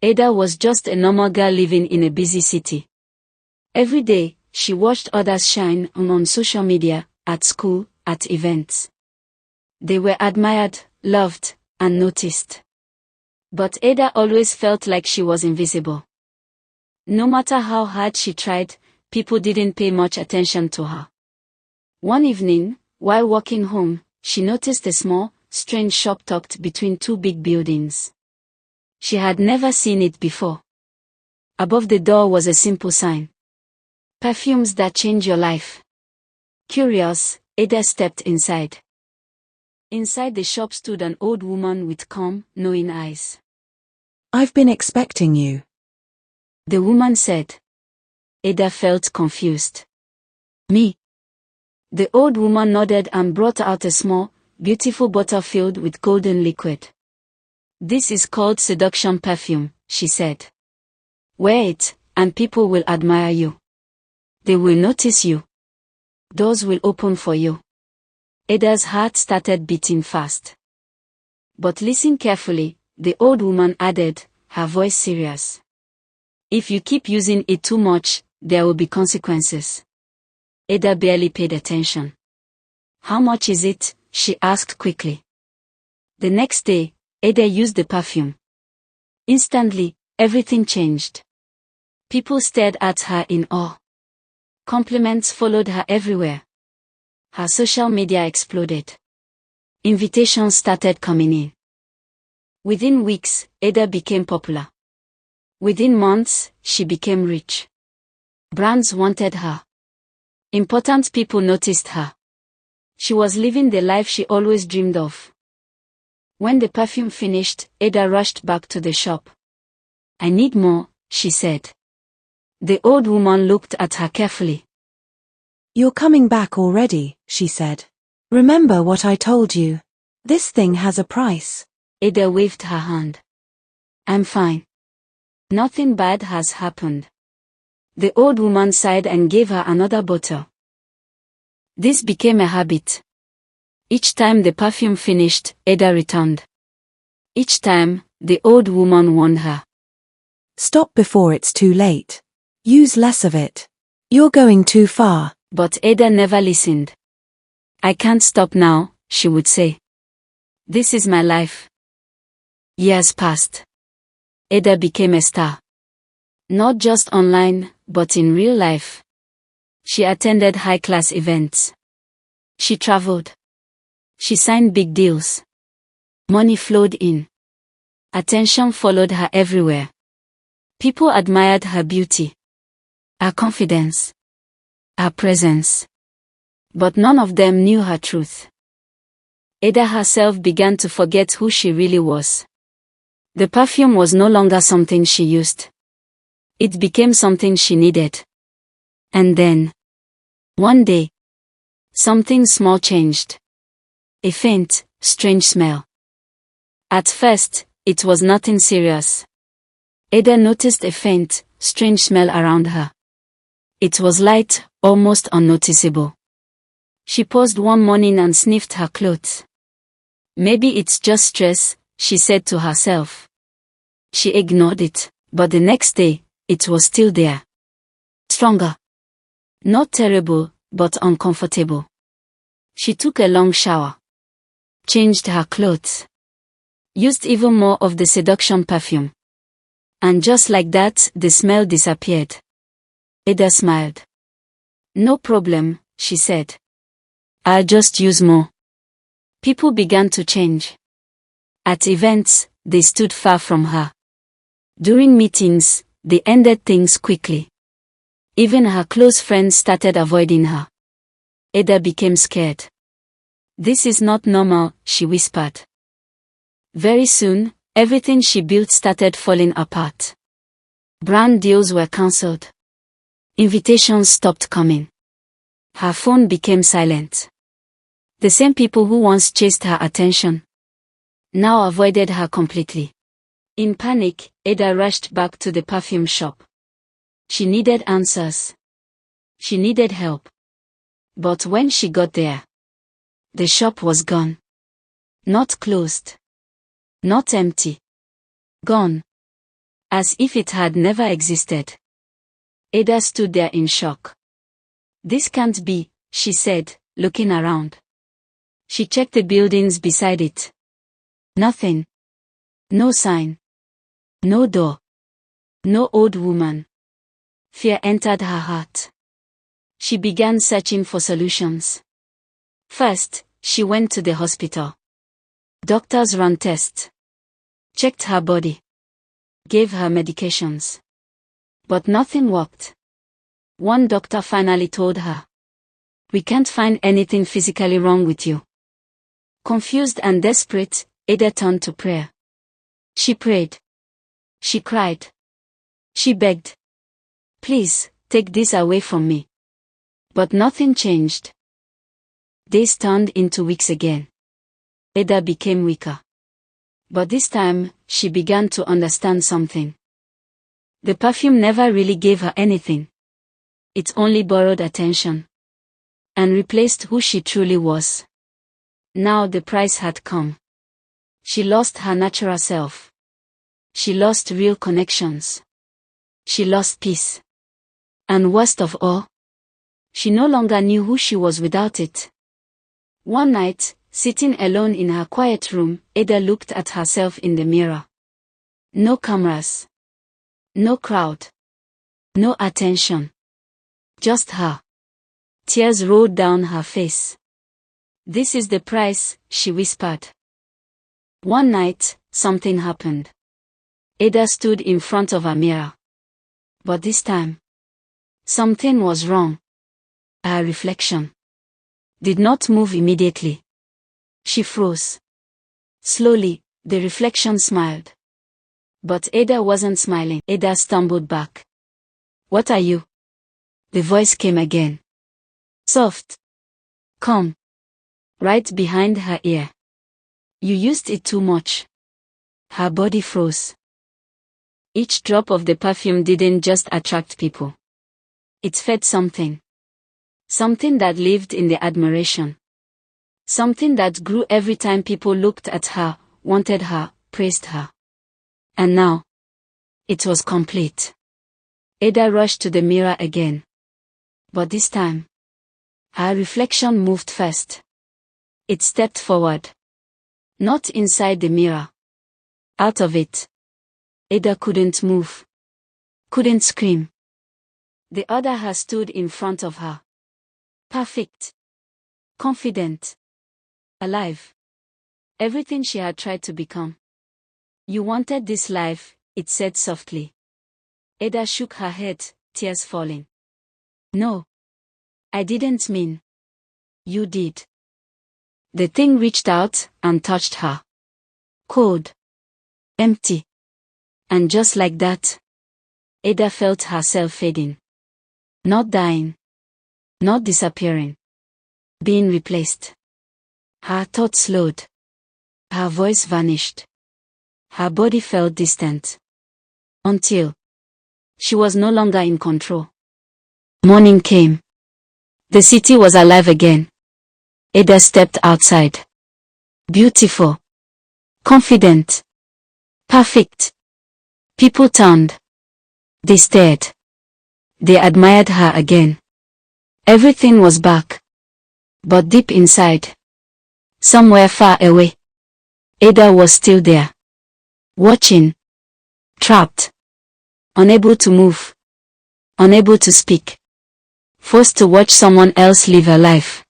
Ada was just a normal girl living in a busy city. Every day, she watched others shine on social media, at school, at events. They were admired, loved, and noticed. But Ada always felt like she was invisible. No matter how hard she tried, people didn't pay much attention to her. One evening, while walking home, she noticed a small, strange shop tucked between two big buildings. She had never seen it before. Above the door was a simple sign. Perfumes that change your life. Curious, Ada stepped inside. Inside the shop stood an old woman with calm, knowing eyes. "I've been expecting you," the woman said. Ada felt confused. "Me?" The old woman nodded and brought out a small, beautiful bottle filled with golden liquid. "This is called Seduction Perfume," she said. "Wear it, and people will admire you. They will notice you. Doors will open for you." Ada's heart started beating fast. "But listen carefully," the old woman added, her voice serious. "If you keep using it too much, there will be consequences." Ada barely paid attention. "How much is it?" she asked quickly. The next day, Ada used the perfume. Instantly, everything changed. People stared at her in awe. Compliments followed her everywhere. Her social media exploded. Invitations started coming in. Within weeks, Ada became popular. Within months, she became rich. Brands wanted her. Important people noticed her. She was living the life she always dreamed of. When the perfume finished, Ada rushed back to the shop. "I need more," she said. The old woman looked at her carefully. "You're coming back already," she said. "Remember what I told you. This thing has a price." Ada waved her hand. "I'm fine. Nothing bad has happened." The old woman sighed and gave her another bottle. This became a habit. Each time the perfume finished, Ada returned. Each time, the old woman warned her. "Stop before it's too late. Use less of it. You're going too far." But Ada never listened. "I can't stop now," she would say. "This is my life." Years passed. Ada became a star. Not just online, but in real life. She attended high-class events. She traveled. She signed big deals. Money flowed in. Attention followed her everywhere. People admired her beauty, her confidence, her presence. But none of them knew her truth. Ada herself began to forget who she really was. The perfume was no longer something she used. It became something she needed. And then, one day, something small changed. A faint, strange smell. At first, it was nothing serious. Ada noticed a faint, strange smell around her. It was light, almost unnoticeable. She paused one morning and sniffed her clothes. "Maybe it's just stress," she said to herself. She ignored it, but the next day, it was still there. Stronger. Not terrible, but uncomfortable. She took a long shower. Changed her clothes. Used even more of the Seduction perfume. And just like that, the smell disappeared. Ada smiled. "No problem," she said. "I'll just use more." People began to change. At events, they stood far from her. During meetings, they ended things quickly. Even her close friends started avoiding her. Ada became scared. "This is not normal," she whispered. Very soon, everything she built started falling apart. Brand deals were cancelled. Invitations stopped coming. Her phone became silent. The same people who once chased her attention now avoided her completely. In panic, Ada rushed back to the perfume shop. She needed answers. She needed help. But when she got there, the shop was gone. Not closed. Not empty. Gone. as if it had never existed. Ada stood there in shock. This can't be, she said, looking around. She checked the buildings beside it. Nothing. No sign. No door. No old woman. Fear entered her heart. She began searching for solutions. First, she went to the hospital. Doctors ran tests. Checked her body. Gave her medications. But nothing worked. One doctor finally told her, "We can't find anything physically wrong with you." Confused and desperate, Ada turned to prayer. She prayed. She cried. She begged. "Please, take this away from me." But nothing changed. Days turned into weeks again. Ada became weaker. But this time, she began to understand something. The perfume never really gave her anything. It only borrowed attention. And replaced who she truly was. Now the price had come. She lost her natural self. She lost real connections. She lost peace. And worst of all, she no longer knew who she was without it. One night, sitting alone in her quiet room, Ada looked at herself in the mirror. No cameras. No crowd. No attention. Just her. Tears rolled down her face. "This is the price," she whispered. One night, something happened. Ada stood in front of a mirror. But this time, something was wrong. Her reflection did not move immediately. She froze. Slowly, the reflection smiled. But Ada wasn't smiling. Ada stumbled back. "What are you?" The voice came again. Soft. Calm. Right behind her ear. "You used it too much." Her body froze. Each drop of the perfume didn't just attract people. It fed something. Something that lived in the admiration. Something that grew every time people looked at her, wanted her, praised her. And now, it was complete. Ada rushed to the mirror again. But this time, her reflection moved first. It stepped forward. Not inside the mirror. Out of it. Ada couldn't move. Couldn't scream. The other her stood in front of her. Perfect. Confident. Alive. Everything she had tried to become. "You wanted this life," it said softly. Ada shook her head, tears falling. "No. I didn't mean. You did." The thing reached out and touched her. Cold. Empty. And just like that, Ada felt herself fading. Not dying. Not disappearing. Being replaced. Her thoughts slowed. Her voice vanished. Her body felt distant. Until she was no longer in control. Morning came. The city was alive again. Ada stepped outside. Beautiful. Confident. Perfect. People turned. They stared. They admired her again. Everything was back. But deep inside, somewhere far away, Ada was still there. Watching. Trapped. Unable to move. Unable to speak. Forced to watch someone else live her life.